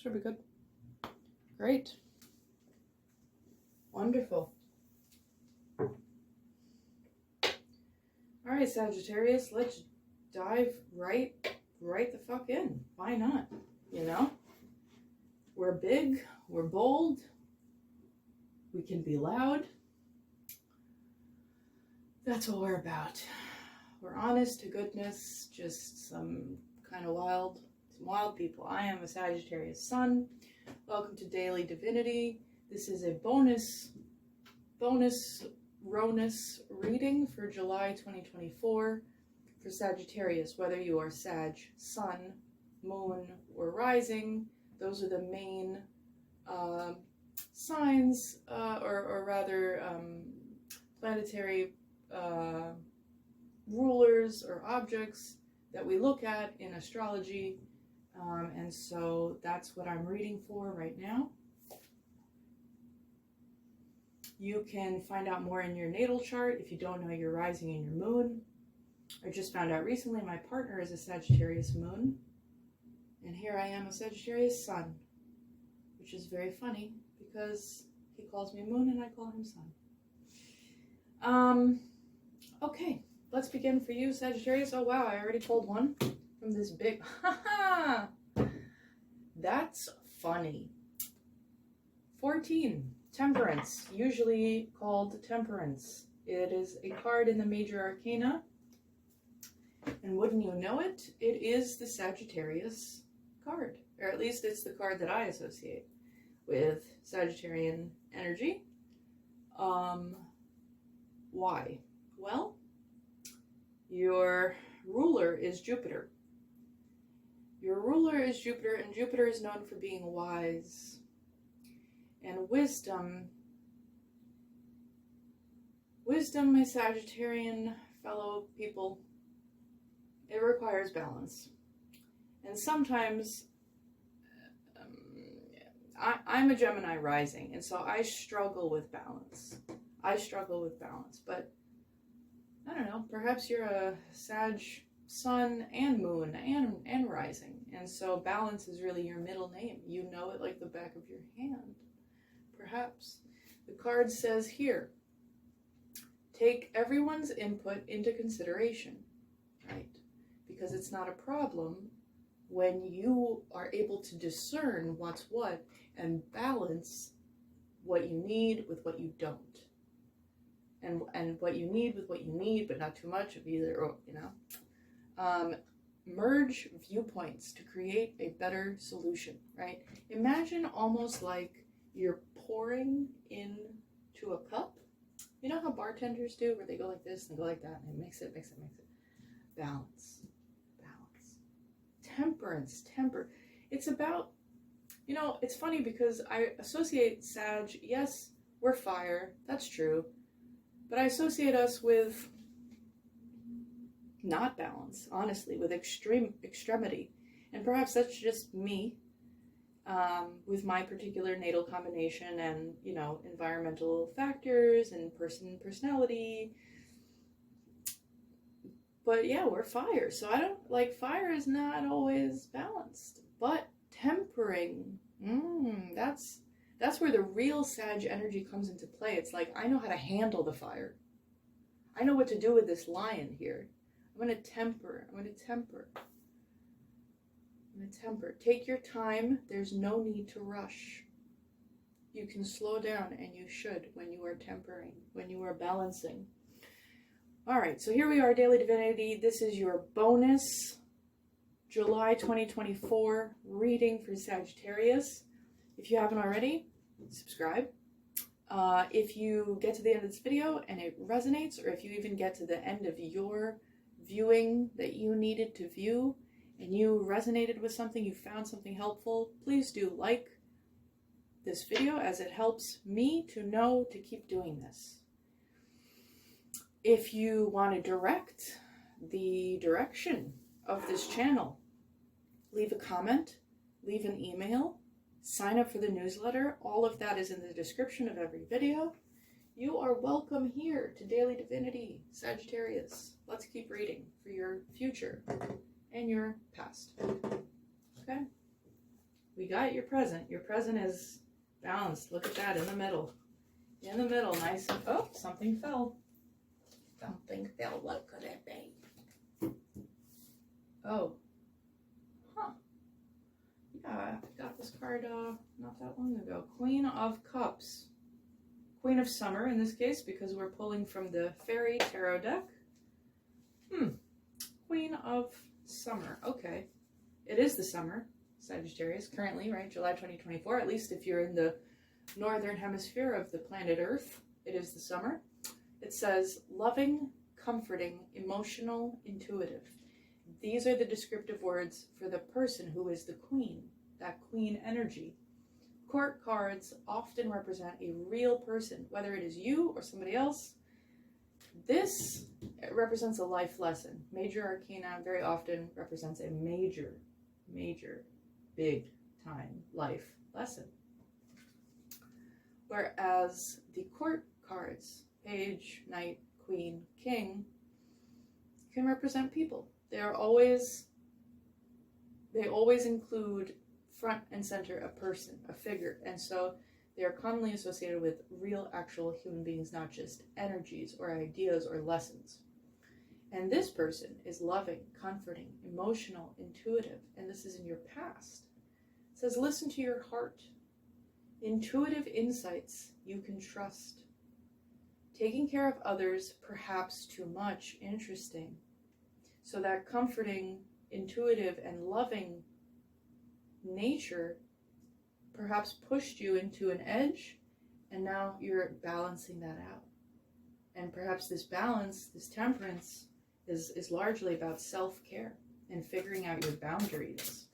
Should be good. Great. Wonderful. All right, Sagittarius, let's dive right the fuck in. Why not? You know? We're big, we're bold, we can be loud. That's what we're about. We're honest to goodness, just some kind of wild people. I am a Sagittarius sun. Welcome to Daily Divinity. This is a bonus Ronus reading for July 2024 for Sagittarius, whether you are Sag, Sun, Moon, or Rising. Those are the main signs, or rather planetary rulers or objects that we look at in astrology. And so that's what I'm reading for right now. You can find out more in your natal chart if you don't know your rising and your moon. I just found out recently my partner is a Sagittarius moon. And here I am, a Sagittarius sun, which is very funny because he calls me moon and I call him sun. Okay, let's begin for you, Sagittarius. Oh wow, I already pulled one from this big, haha, that's funny. 14, Temperance, usually called Temperance. It is a card in the major arcana. And wouldn't you know it, it is the Sagittarius card, or at least it's the card that I associate with Sagittarian energy. Why? Well, your ruler is Jupiter. Your ruler is Jupiter, and Jupiter is known for being wise and wisdom. Wisdom, my Sagittarian fellow people, it requires balance. And sometimes, I'm a Gemini rising, and so I struggle with balance. But I don't know, perhaps you're a Sag sun and moon and rising, and so balance is really your middle name. You know it like the back of your hand. Perhaps. The card says here, take everyone's input into consideration, right? Because it's not a problem when you are able to discern what's what and balance what you need with what you don't. And what you need with what you need, but not too much of either, or, you know. Merge viewpoints to create a better solution, right? Imagine almost like you're pouring into a cup. You know how bartenders do, where they go like this and go like that, and they mix it. Balance. Temperance. It's about, you know, it's funny because I associate Sag, yes, we're fire, that's true, but I associate us with not balance, honestly, with extremity. And perhaps that's just me, with my particular natal combination and, you know, environmental factors and personality. But yeah, we're fire. So I don't, like, fire is not always balanced. But tempering, that's where the real Sag energy comes into play. It's like, I know how to handle the fire. I know what to do with this lion here. I'm going to temper. Take your time. There's no need to rush. You can slow down, and you should when you are tempering, when you are balancing. All right, so here we are, Daily Divinity. This is your bonus July 2024 reading for Sagittarius. If you haven't already, subscribe. If you get to the end of this video and it resonates, or if you even get to the end of your viewing that you needed to view and you resonated with something, you found something helpful, please do like this video, as it helps me to know to keep doing this. If you want to direct the direction of this channel, leave a comment, leave an email, sign up for the newsletter. All of that is in the description of every video. You are welcome here to Daily Divinity, Sagittarius. Let's keep reading for your future and your past. Okay? We got your present. Your present is balanced. Look at that, in the middle. In the middle, nice and, oh, something fell. Something fell. What could it be? Oh. Huh. Yeah, I got this card not that long ago. Queen of Cups. Queen of Summer in this case, because we're pulling from the Fairy Tarot deck. Queen of Summer. Okay. It is the summer, Sagittarius, currently, right? July 2024, at least if you're in the northern hemisphere of the planet Earth, it is the summer. It says loving, comforting, emotional, intuitive. These are the descriptive words for the person who is the queen, that queen energy. Court cards often represent a real person, whether it is you or somebody else. This represents a life lesson. Major arcana very often represents a major, big time life lesson. Whereas the court cards, page, knight, queen, king, can represent people. They always include front and center a person, a figure, and so they are commonly associated with real, actual human beings, not just energies or ideas or lessons. And this person is loving, comforting, emotional, intuitive, and this is in your past. It says, listen to your heart. Intuitive insights you can trust. Taking care of others, perhaps too much, interesting. So that comforting, intuitive, and loving nature perhaps pushed you into an edge, and now you're balancing that out. And perhaps this balance, this temperance, is largely about self-care and figuring out your boundaries.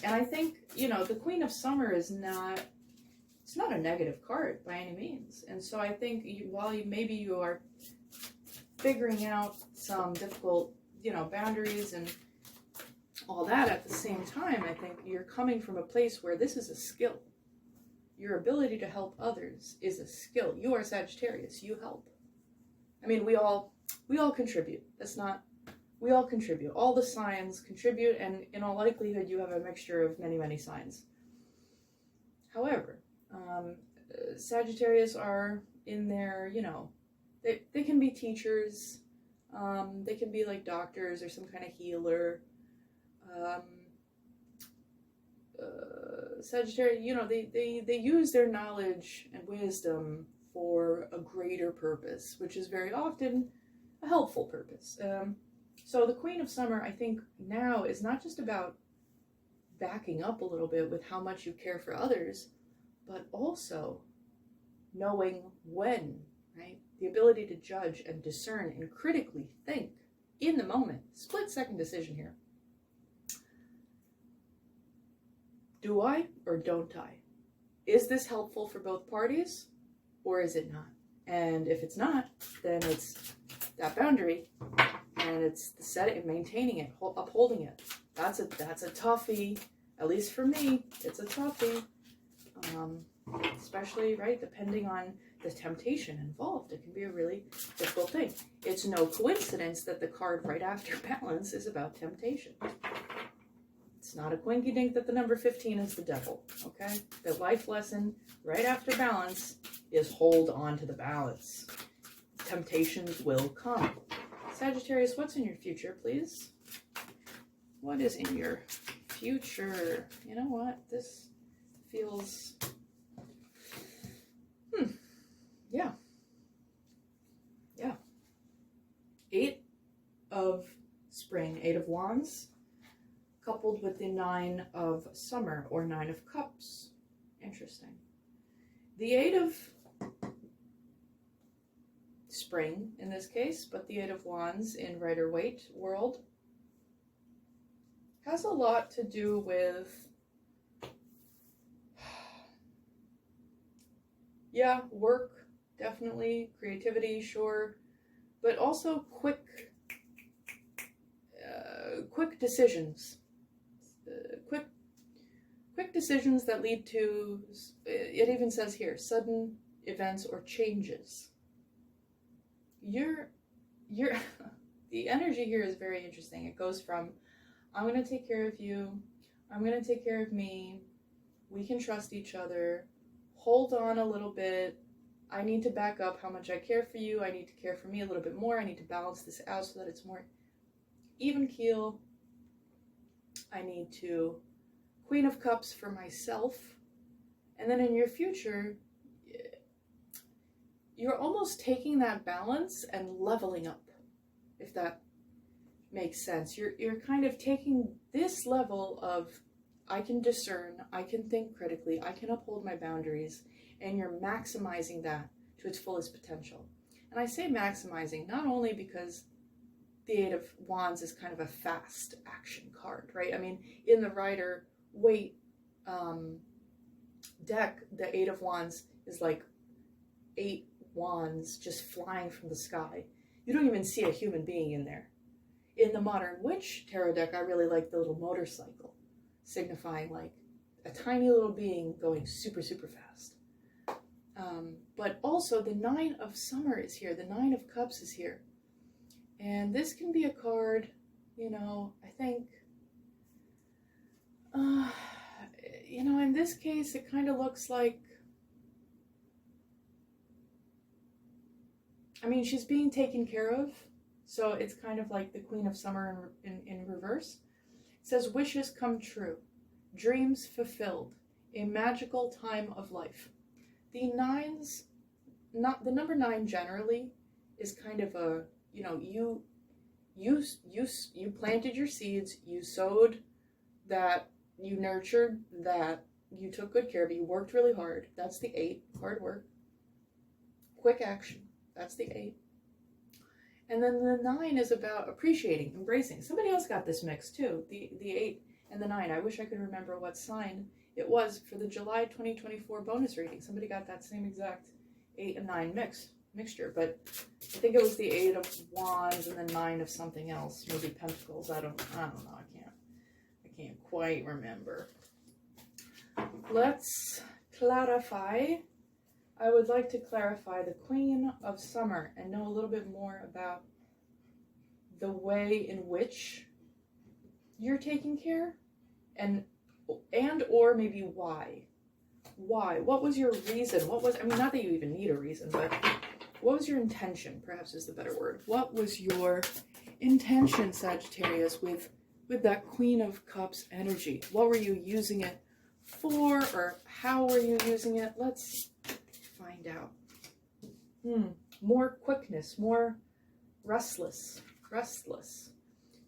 And I think, the Queen of Summer it's not a negative card by any means. And so I think maybe you are figuring out some difficult, boundaries and all that at the same time, I think you're coming from a place where this is a skill. Your ability to help others is a skill. You are Sagittarius, you help. I mean, we all contribute. We all contribute. All the signs contribute, and in all likelihood, you have a mixture of many, many signs. However, Sagittarius are in their, they can be teachers, they can be like doctors or some kind of healer. Sagittarius, they use their knowledge and wisdom for a greater purpose, which is very often a helpful purpose. So the Queen of Summer, I think, now is not just about backing up a little bit with how much you care for others, but also knowing when, right? The ability to judge and discern and critically think in the moment. Split-second decision here. Do I or don't I? Is this helpful for both parties or is it not? And if it's not, then it's that boundary and it's the setting and maintaining it, upholding it. That's a toughie. At least for me, it's a toughie. Especially, right, depending on the temptation involved. It can be a really difficult thing. It's no coincidence that the card right after balance is about temptation. It's not a quinky dink that the number 15 is the devil, okay? The life lesson right after balance is hold on to the balance. Temptations will come. Sagittarius, what's in your future, please? What is in your future? You know what? This feels... Yeah. 8 of Spring, 8 of Wands, coupled with the 9 of Summer, or 9 of Cups. Interesting. The 8 of Spring, in this case, but the 8 of Wands in Rider-Waite world, has a lot to do with, work, definitely, creativity, sure, but also quick decisions. Quick decisions that lead to, it even says here, sudden events or changes. The energy here is very interesting. It goes from, I'm going to take care of you, I'm going to take care of me. We can trust each other. Hold on a little bit. I need to back up how much I care for you. I need to care for me a little bit more. I need to balance this out so that it's more even keel. I need to Queen of Cups for myself. And then in your future, you're almost taking that balance and leveling up, if that makes sense. You're kind of taking this level of, I can discern, I can think critically, I can uphold my boundaries, and you're maximizing that to its fullest potential. And I say maximizing not only because the Eight of Wands is kind of a fast action card, right? I mean, in the Rider-Waite deck, the Eight of Wands is like 8 wands just flying from the sky. You don't even see a human being in there. In the Modern Witch tarot deck, I really like the little motorcycle, signifying like a tiny little being going super, super fast. But also the Nine of Summer is here. The Nine of Cups is here. And this can be a card, you know, I think, you know, in this case, it kind of looks like, I mean, she's being taken care of. So it's kind of like the Queen of Summer in reverse. It says, wishes come true, dreams fulfilled, a magical time of life. The nines, not the number 9 generally is kind of a, you know, you planted your seeds, you sowed that, you nurtured that, you took good care of it, you worked really hard. That's the 8, hard work. Quick action, that's the 8. And then the 9 is about appreciating, embracing. Somebody else got this mix too, the 8 and the 9. I wish I could remember what sign it was for the July 2024 bonus reading. Somebody got that same exact 8 and 9 mixture, but I think it was the 8 of Wands and the 9 of something else, maybe Pentacles. I don't know. I can't quite remember. Let's clarify. I would like to clarify the Queen of Summer and know a little bit more about the way in which you're taking care and or maybe why. Why? What was your reason? What was, I mean, not that you even need a reason, but what was your intention, perhaps is the better word. What was your intention, Sagittarius, with that Queen of Cups energy? What were you using it for, or how were you using it? Let's find out. More quickness, more restless,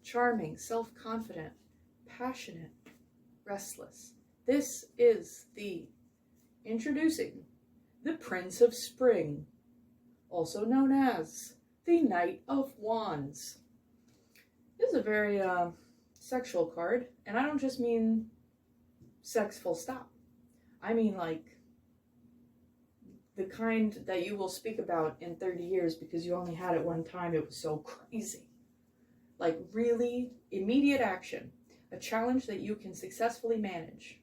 charming, self-confident, passionate, restless. This is introducing the Prince of Spring, also known as the Knight of Wands. This is a very sexual card, and I don't just mean sex full stop. I mean like the kind that you will speak about in 30 years because you only had it one time. It was so crazy. Like really immediate action, a challenge that you can successfully manage,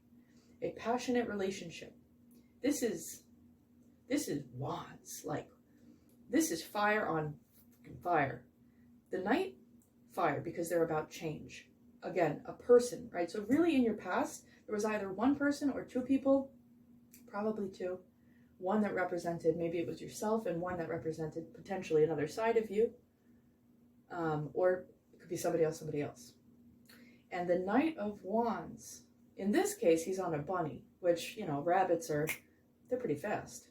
a passionate relationship. This is Wands. Like, this is fire on fire. The Knight, fire, because they're about change. Again, a person, right? So really in your past, there was either one person or 2 people, probably 2. One that represented, maybe it was yourself, and one that represented potentially another side of you. Or it could be somebody else. And the Knight of Wands, in this case, he's on a bunny, which, you know, rabbits they're pretty fast.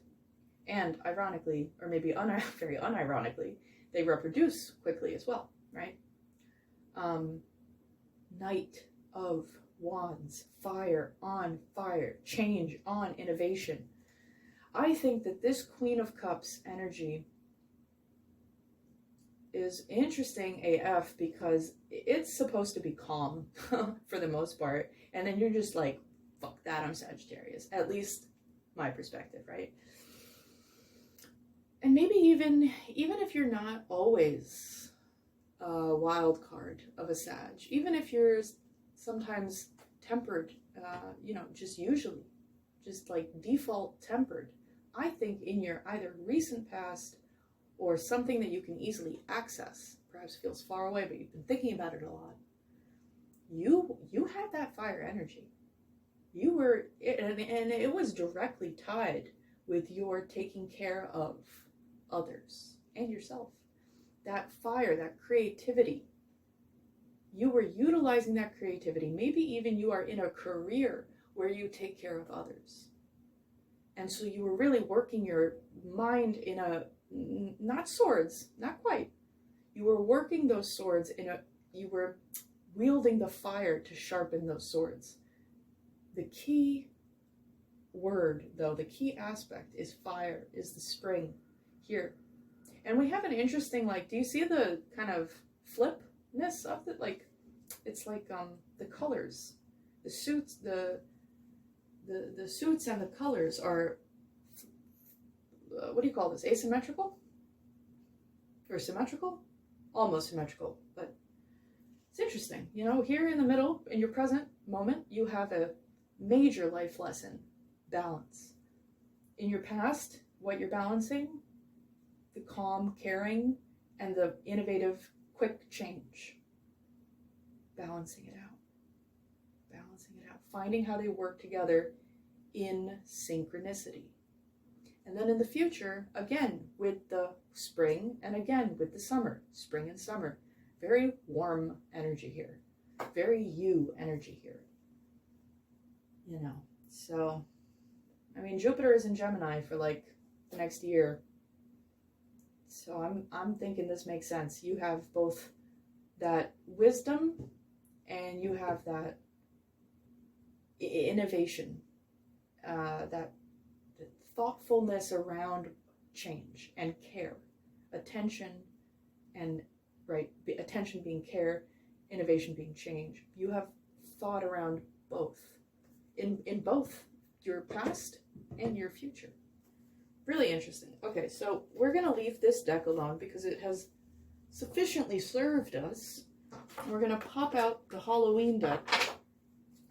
And ironically, or maybe very unironically, they reproduce quickly as well, right? Knight of Wands, fire on fire, change on innovation. I think that this Queen of Cups energy is interesting AF because it's supposed to be calm for the most part. And then you're just like, fuck that, I'm Sagittarius. At least my perspective, right? And maybe even if you're not always a wild card of a Sag, even if you're sometimes tempered, you know, just usually, just like default tempered, I think in your either recent past or something that you can easily access, perhaps feels far away, but you've been thinking about it a lot, you had that fire energy. You were, and it was directly tied with your taking care of others and yourself. That fire, that creativity, you were utilizing that creativity. Maybe even you are in a career where you take care of others. And so you were really working your mind in a, not swords, not quite. You were working those swords you were wielding the fire to sharpen those swords. The key word, though, the key aspect is fire, is the spring here. And we have an interesting, like, do you see the kind of flipness of it? Like, it's like the colors, the suits, the suits and the colors are, what do you call this, asymmetrical? Or symmetrical? Almost symmetrical, but it's interesting. You know, here in the middle, in your present moment, you have a major life lesson, balance. In your past, what you're balancing, the calm, caring, and the innovative, quick change. Balancing it out. Balancing it out. Finding how they work together in synchronicity. And then in the future, again, with the spring, and again with the summer, spring and summer. Very warm energy here. Very you energy here. You know, so, I mean, Jupiter is in Gemini for like the next year. So I'm thinking this makes sense. You have both that wisdom and you have that innovation, that thoughtfulness around change and care, attention and, right, attention being care, innovation being change. You have thought around both, in both your past and your future. Really interesting. Okay, so we're going to leave this deck alone because it has sufficiently served us. We're going to pop out the Halloween deck,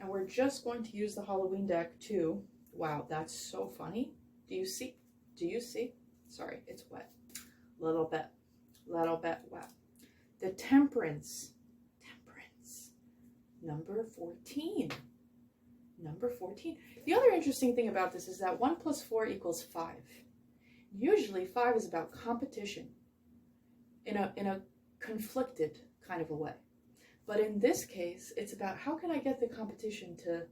and we're just going to use the Halloween deck too. Wow, that's so funny. Do you see? Do you see? Sorry, it's wet. Little bit wet. The Temperance. Number 14. Number 14. The other interesting thing about this is that 1 + 4 = 5. Usually 5 is about competition in a conflicted kind of a way. But in this case, it's about how can I get the competition to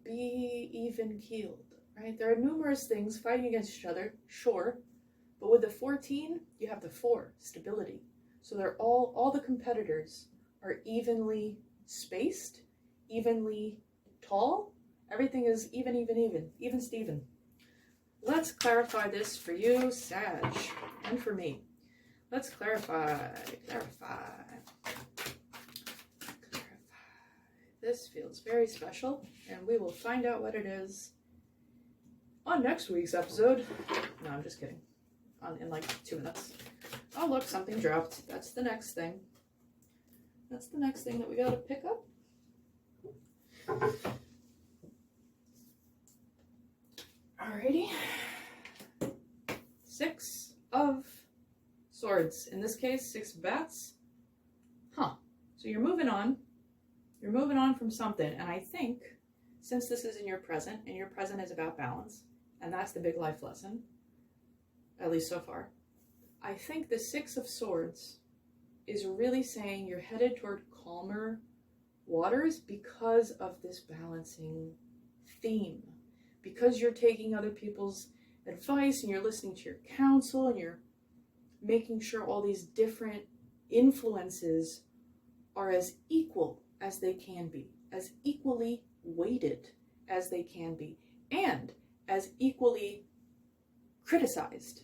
be even-keeled, right? There are numerous things fighting against each other, sure, but with the 14, you have the 4, stability. So they're all the competitors are evenly spaced, evenly tall. Everything is even Steven. Let's clarify this for you, Sag, and for me. Let's clarify. This feels very special, and we will find out what it is on next week's episode. No, I'm just kidding. In like 2 minutes. Oh, look, something dropped. That's the next thing. That's the next thing that we gotta pick up. Alrighty. 6 of Swords. In this case, 6 bats. Huh. So you're moving on. You're moving on from something. And I think, since this is in your present, and your present is about balance, and that's the big life lesson, at least so far, I think the 6 of Swords is really saying you're headed toward calmer waters because of this balancing theme. Because you're taking other people's advice and you're listening to your counsel and you're making sure all these different influences are as equal as they can be, as equally weighted as they can be, and as equally criticized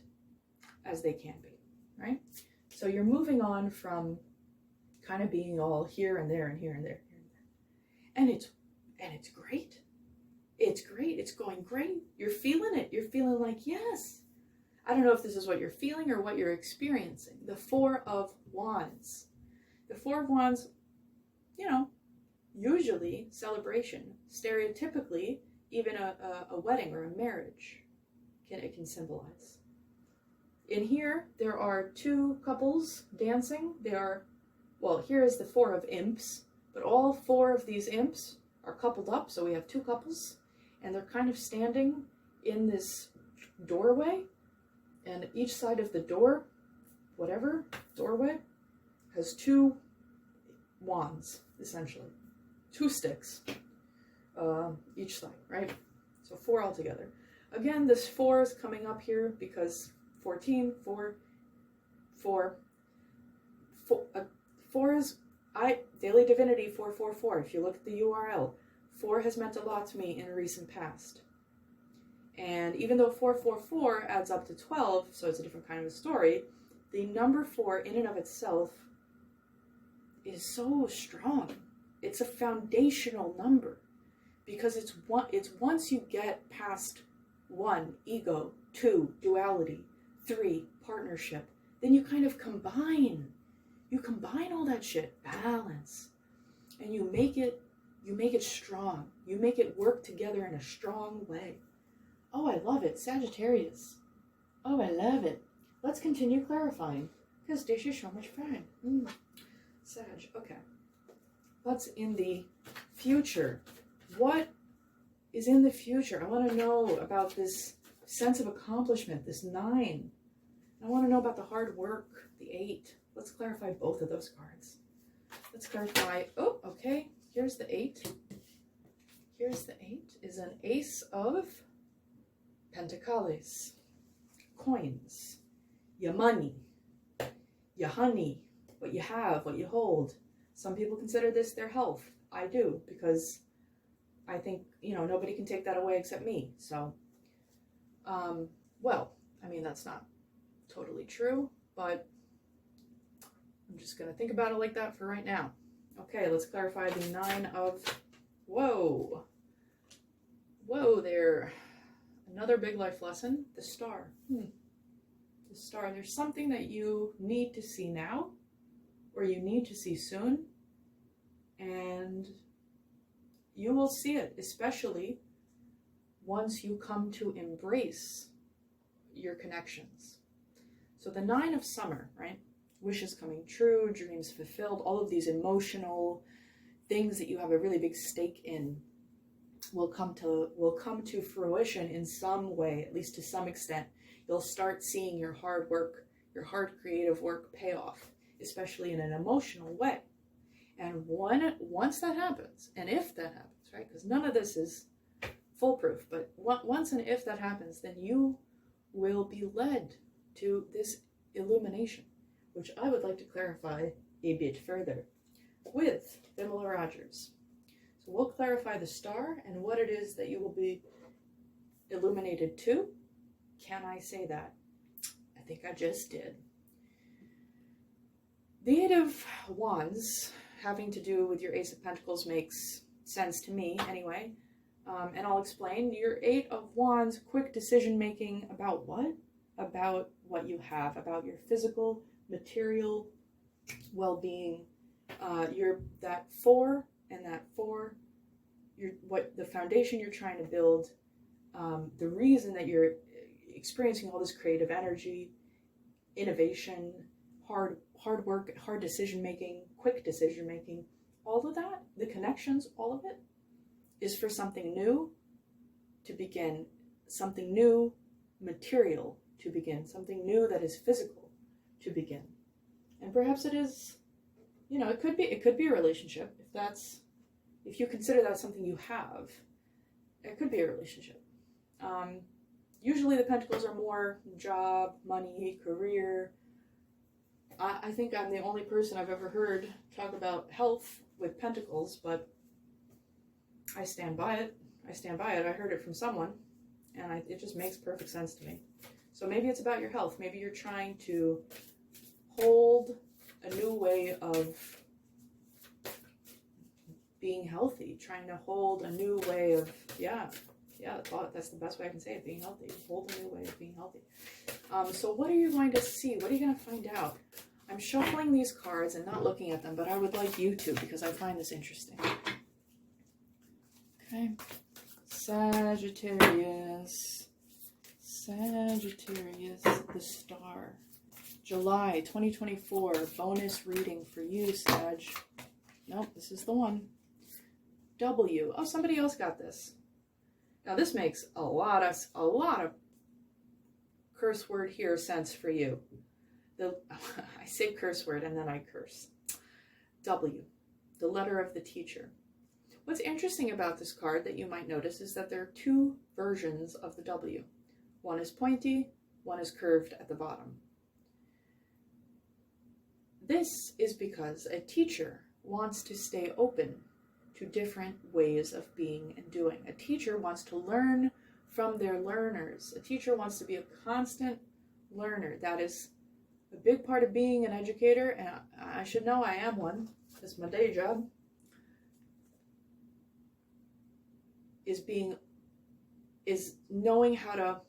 as they can be, right? So you're moving on from kind of being all here and there and here and there, here and there. And it's great. It's great. It's going great. You're feeling it. You're feeling like, yes. I don't know if this is what you're feeling or what you're experiencing. The 4 of Wands. The 4 of Wands, you know, usually celebration. Stereotypically, even a wedding or a marriage it can symbolize. In here, there are 2 couples dancing. They are, well, here is the 4 of Imps. But all 4 of these imps are coupled up, so we have 2 couples, and they're kind of standing in this doorway, and each side of the door, whatever, doorway, has 2 wands, essentially. 2 sticks, each side, right? So 4 altogether. Again, this 4 is coming up here because 14, 4, 4. 4 is, Daily Divinity 444. If you look at the URL, 4 has meant a lot to me in recent past. And even though 444 adds up to 12, so it's a different kind of a story, the number 4 in and of itself is so strong. It's a foundational number because it's once you get past 1, ego, 2, duality, 3, partnership, then you kind of combine. You combine all that shit, balance, and you make it strong. You make it work together in a strong way. Oh, I love it, Sagittarius. Oh, I love it. Let's continue clarifying, because this is so much fun. Sag, okay. What's in the future? What is in the future? I want to know about this sense of accomplishment, this 9. I want to know about the hard work, the 8. Let's clarify both of those cards. Let's clarify, oh, okay, here's the 8. Here's the 8 is an Ace of Pentacles. Coins, your money, your honey, what you have, what you hold. Some people consider this their health. I do, because I think, nobody can take that away except me. So, well, I mean, that's not totally true, but I'm just going to think about it like that for right now. Okay, let's clarify the 9 of, whoa there. Another big life lesson, the Star. The Star, there's something that you need to see now, or you need to see soon, and you will see it, especially once you come to embrace your connections. So the 9 of Summer, right? Wishes coming true, dreams fulfilled, all of these emotional things that you have a really big stake in will come to fruition in some way, at least to some extent. You'll start seeing your hard work, your hard creative work pay off, especially in an emotional way. And once that happens, and if that happens, right? Because none of this is foolproof, but once and if that happens, then you will be led to this illumination, which I would like to clarify a bit further with Pamela Rogers. So we'll clarify the Star and what it is that you will be illuminated to. Can I say that? I think I just did. The 8 of Wands, having to do with your Ace of Pentacles, makes sense to me anyway. And I'll explain. Your 8 of Wands, quick decision making about what? About what you have, about your physical, material well-being. That 4 and that 4, what the foundation you're trying to build, the reason that you're experiencing all this creative energy, innovation, hard work, hard decision making, quick decision making, all of that, the connections, all of it is for something new to begin, something new, material to begin, something new that is physical to begin. And perhaps it is, it could be a relationship. If you consider that something you have, it could be a relationship. Usually the pentacles are more job, money, career. I think I'm the only person I've ever heard talk about health with pentacles, but I stand by it. I heard it from someone, and it just makes perfect sense to me. So maybe it's about your health. Maybe you're trying to hold a new way of being healthy, trying to hold a new way of, that's the best way I can say it, being healthy. Hold a new way of being healthy. So what are you going to see? What are you going to find out? I'm shuffling these cards and not looking at them, but I would like you to, because I find this interesting. Okay. Sagittarius, the Star. July 2024, bonus reading for you, Sag. Nope, this is the one. W. Oh, somebody else got this. Now this makes a lot of curse word here sense for you. I say curse word and then I curse. W, the letter of the teacher. What's interesting about this card that you might notice is that there are two versions of the W. One is pointy, one is curved at the bottom. This is because a teacher wants to stay open to different ways of being and doing. A teacher wants to learn from their learners. A teacher wants to be a constant learner. That is a big part of being an educator, and I should know I am one. It's my day job. Is knowing how to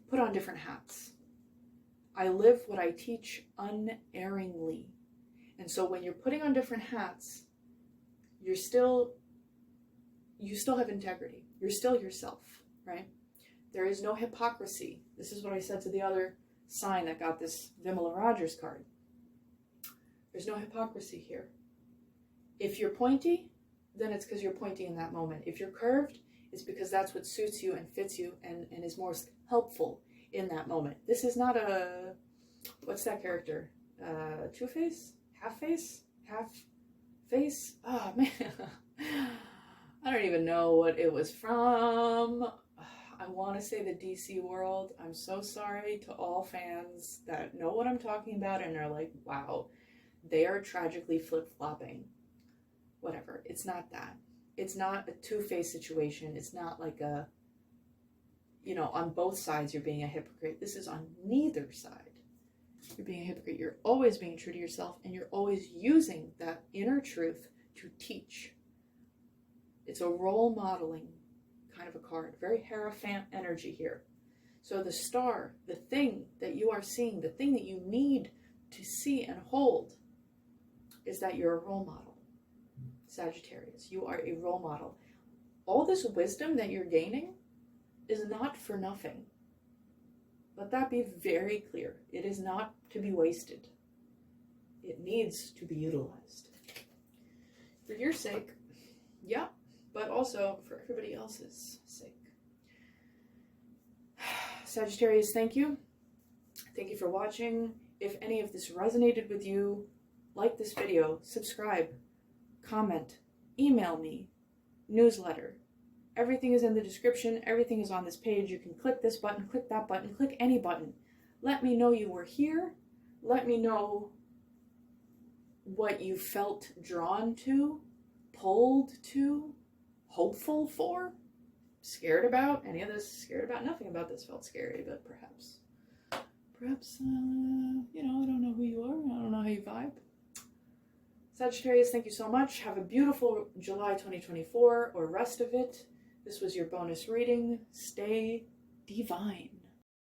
put on different hats. I live what I teach unerringly. And so when you're putting on different hats, you still have integrity. You're still yourself, right? There is no hypocrisy. This is what I said to the other sign that got this Vimala Rogers card. There's no hypocrisy here. If you're pointy, then it's because you're pointy in that moment. If you're curved, it's because that's what suits you and fits you and is most helpful in that moment. This is not a, what's that character? Two-Face? Half-Face? Half-Face? Oh, man. I don't even know what it was from. I want to say the DC world. I'm so sorry to all fans that know what I'm talking about and are like, wow, they are tragically flip-flopping. Whatever. It's not that. It's not a two-face situation. It's not like a, on both sides you're being a hypocrite. This is on neither side. You're being a hypocrite. You're always being true to yourself, and you're always using that inner truth to teach. It's a role modeling kind of a card. Very Hierophant energy here. So the star, the thing that you are seeing, the thing that you need to see and hold is that you're a role model. Sagittarius, you are a role model. All this wisdom that you're gaining is not for nothing. Let that be very clear. It is not to be wasted. It needs to be utilized. For your sake, yeah, but also for everybody else's sake. Sagittarius, thank you. Thank you for watching. If any of this resonated with you, like this video, subscribe, comment, email me, newsletter. Everything is in the description. Everything is on this page. You can click this button, click that button, click any button. Let me know you were here. Let me know what you felt drawn to, pulled to, hopeful for, scared about. Any of this? Scared about? Nothing about this felt scary, but perhaps, I don't know who you are. I don't know how you vibe. Sagittarius, thank you so much. Have a beautiful July 2024 or rest of it. This was your bonus reading. Stay divine.